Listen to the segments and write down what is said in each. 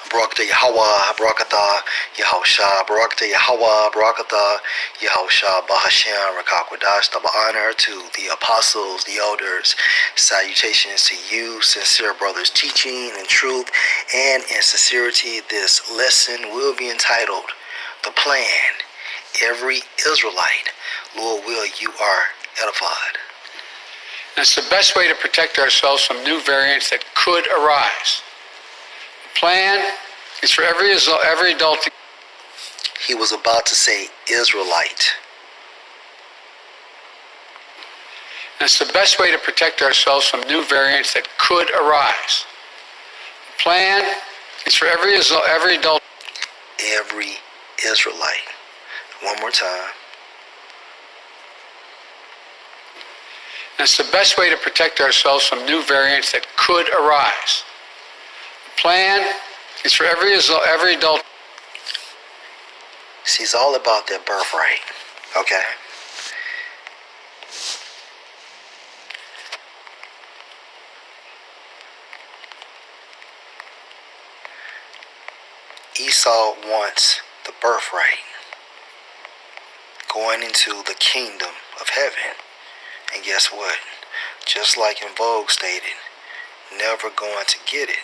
Barakatah Yahweh, Barakatah Yahusha, Barakatah Yahweh, Barakatah Yahusha, Bahashem, Rakakwadash, double honor to the apostles, the elders. Salutations to you, sincere brothers, teaching in truth and in sincerity. This lesson will be entitled, The Plan. Every Israelite, Lord will, you are edified. That's the best way to protect ourselves from new variants that could arise. The plan is for every adult. He was about to say Israelite. That's the best way to protect ourselves from new variants that could arise. The plan is for every adult. Every Israelite. One more time. That's the best way to protect ourselves from new variants that could arise. The plan is for every adult. See, it's all about that birthright, okay? Esau wants the birthright, going into the kingdom of heaven. And guess what? Just like in Vogue stated, never going to get it.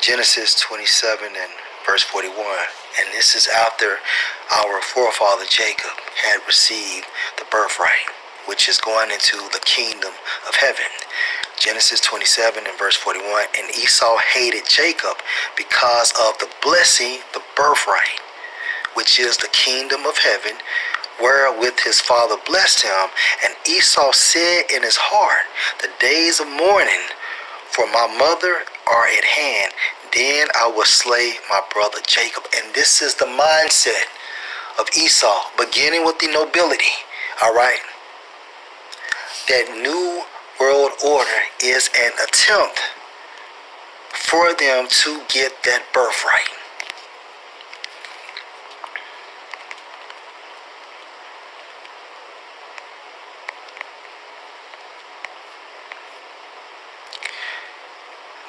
Genesis 27 and verse 41. And this is after our forefather Jacob had received the birthright, which is going into the kingdom of heaven. Genesis 27 and verse 41. And Esau hated Jacob because of the blessing, the birthright, which is the kingdom of heaven, wherewith his father blessed him. And Esau said in his heart, the days of mourning for my mother are at hand, then I will slay my brother Jacob. And this is the mindset of Esau, beginning with the nobility, all right? That new world order is an attempt for them to get that birthright.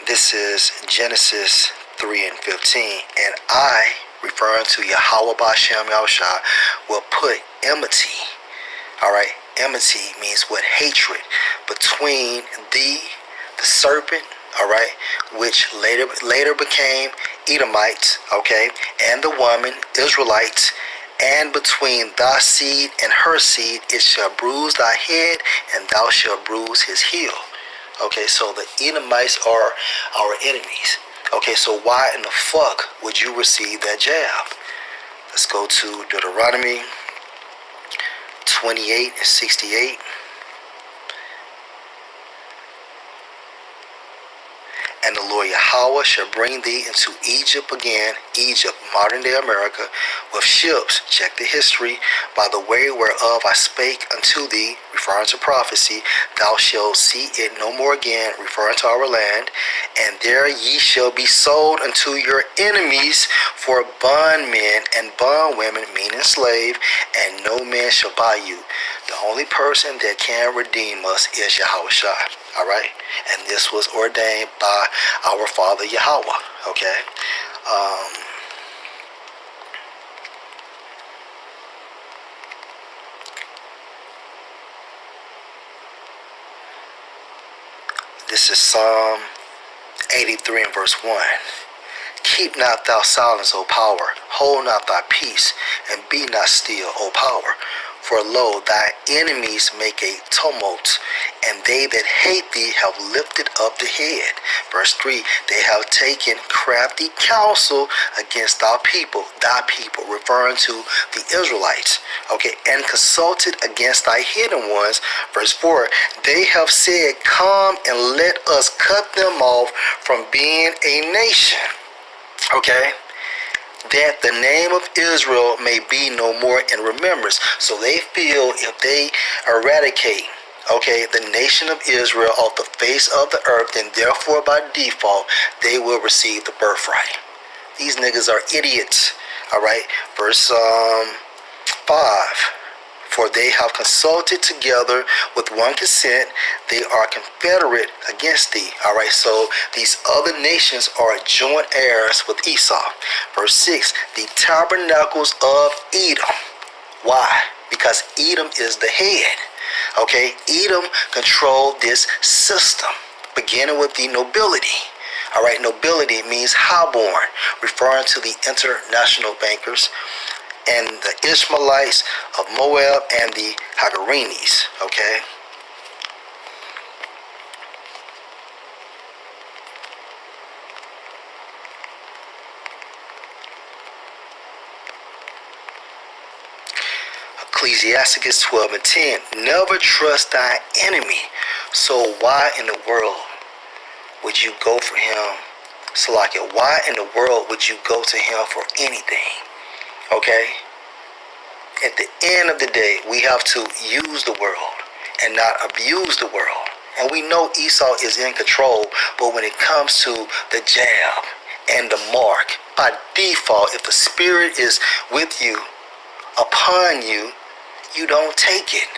This is Genesis 3 and 15. And I, referring to Yahweh B'Shem Yahushua, will put enmity. All right, enmity means what? Hatred between the serpent, all right, which later became Edomites, okay, and the woman, Israelites, and between thy seed and her seed, it shall bruise thy head, and thou shalt bruise his heel. Okay, so the Edomites are our enemies. Okay, so why in the fuck would you receive that jab? Let's go to Deuteronomy 28 and 68. And the Lord Yahweh shall bring thee into Egypt again, Egypt, modern day America, with ships, check the history, by the way whereof I spake unto thee, referring to prophecy, thou shalt see it no more again, referring to our land, and there ye shall be sold unto your enemies for bondmen and bondwomen, meaning slave, and no man shall buy you. The only person that can redeem us is Yahushua. All right, and this was ordained by our Father Yahweh. Okay, this is Psalm 83 and verse 1. Keep not thou silence, O power, hold not thy peace, and be not still, O power. For lo, thy enemies make a tumult, and they that hate thee have lifted up the head. Verse 3, they have taken crafty counsel against thy people, referring to the Israelites, okay, and consulted against thy hidden ones. Verse 4, they have said, come and let us cut them off from being a nation, okay, that the name of Israel may be no more in remembrance. So they feel if they eradicate, okay, the nation of Israel off the face of the earth, then therefore by default they will receive the birthright. These niggas are idiots. All right. Verse 5. For they have consulted together with one consent, they are confederate against thee. All right, so these other nations are joint heirs with Esau. Verse 6, the tabernacles of Edom. Why? Because Edom is the head. Okay, Edom controlled this system, beginning with the nobility. All right, nobility means highborn, referring to the international bankers and the Ishmaelites of Moab and the Hagarenes. Okay. Ecclesiasticus 12:10. Never trust thy enemy. So why in the world would you go for him? Salakia, why in the world would you go to him for anything? Okay? At the end of the day, we have to use the world and not abuse the world. And we know Esau is in control, but when it comes to the jab and the mark, by default, if the spirit is with you, upon you, you don't take it.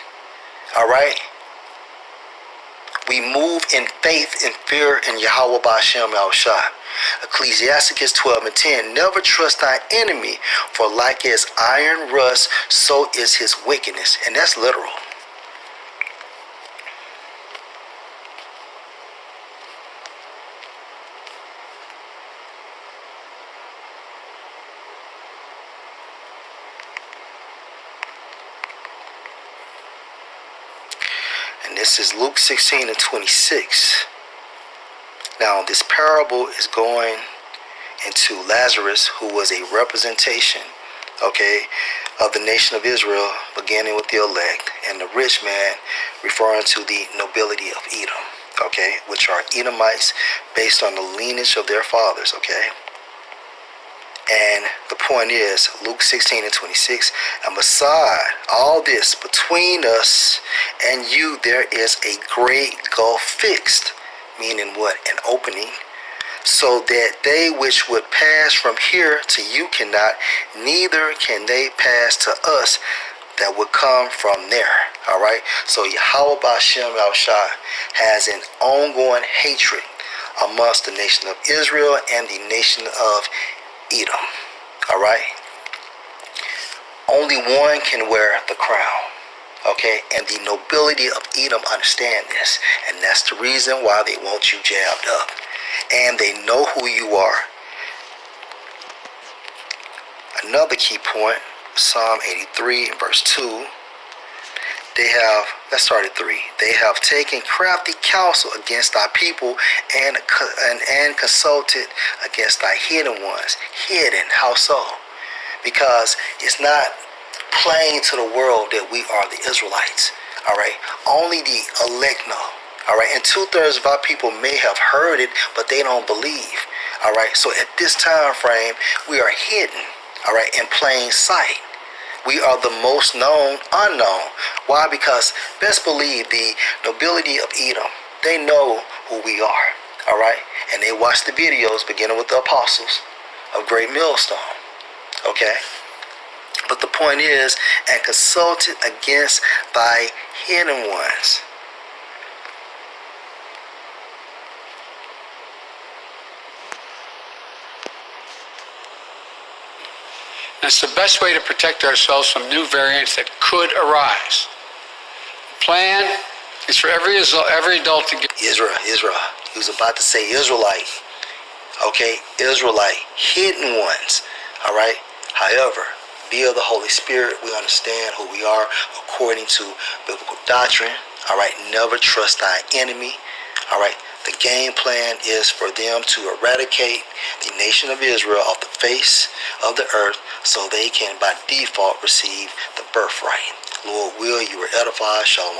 All right? We move in faith and fear in Yahweh Ba'ashem Yahushua. Ecclesiasticus 12:10. Never trust thy enemy, for like as iron rust, so is his wickedness. And that's literal. And this is Luke 16:26. Now, this parable is going into Lazarus, who was a representation, okay, of the nation of Israel, beginning with the elect, and the rich man referring to the nobility of Edom, okay, which are Edomites based on the lineage of their fathers, okay. And the point is, Luke 16:26, and beside all this, between us and you, there is a great gulf fixed, meaning what? An opening, so that they which would pass from here to you cannot, neither can they pass to us that would come from there. All right. So Yahweh Ba'ashem Yahushua has an ongoing hatred amongst the nation of Israel and the nation of Edom. All right. Only one can wear the crown. Okay, and the nobility of Edom understand this, and that's the reason why they want you jabbed up, and they know who you are. Another key point, Psalm 83 and verse 2. They have, let's start at 3. They have taken crafty counsel against thy people and consulted against thy hidden ones. Hidden, how so? Because it's not plain to the world that we are the Israelites. All right. Only the elect know. All right. And 2/3 of our people may have heard it, but they don't believe. All right. So at this time frame, we are hidden. All right. In plain sight. We are the most known unknown. Why? Because best believe the nobility of Edom, they know who we are. All right. And they watch the videos beginning with the apostles of Great Millstone. Okay. But the point is, and consulted against thy hidden ones. That's the best way to protect ourselves from new variants that could arise. The plan is for every adult to get Israel. He was about to say Israelite. Okay, Israelite, hidden ones. All right. However, via the Holy Spirit, we understand who we are according to biblical doctrine. All right, never trust thy enemy. All right, the game plan is for them to eradicate the nation of Israel off the face of the earth so they can by default receive the birthright. Lord will, you are edified. Shalom.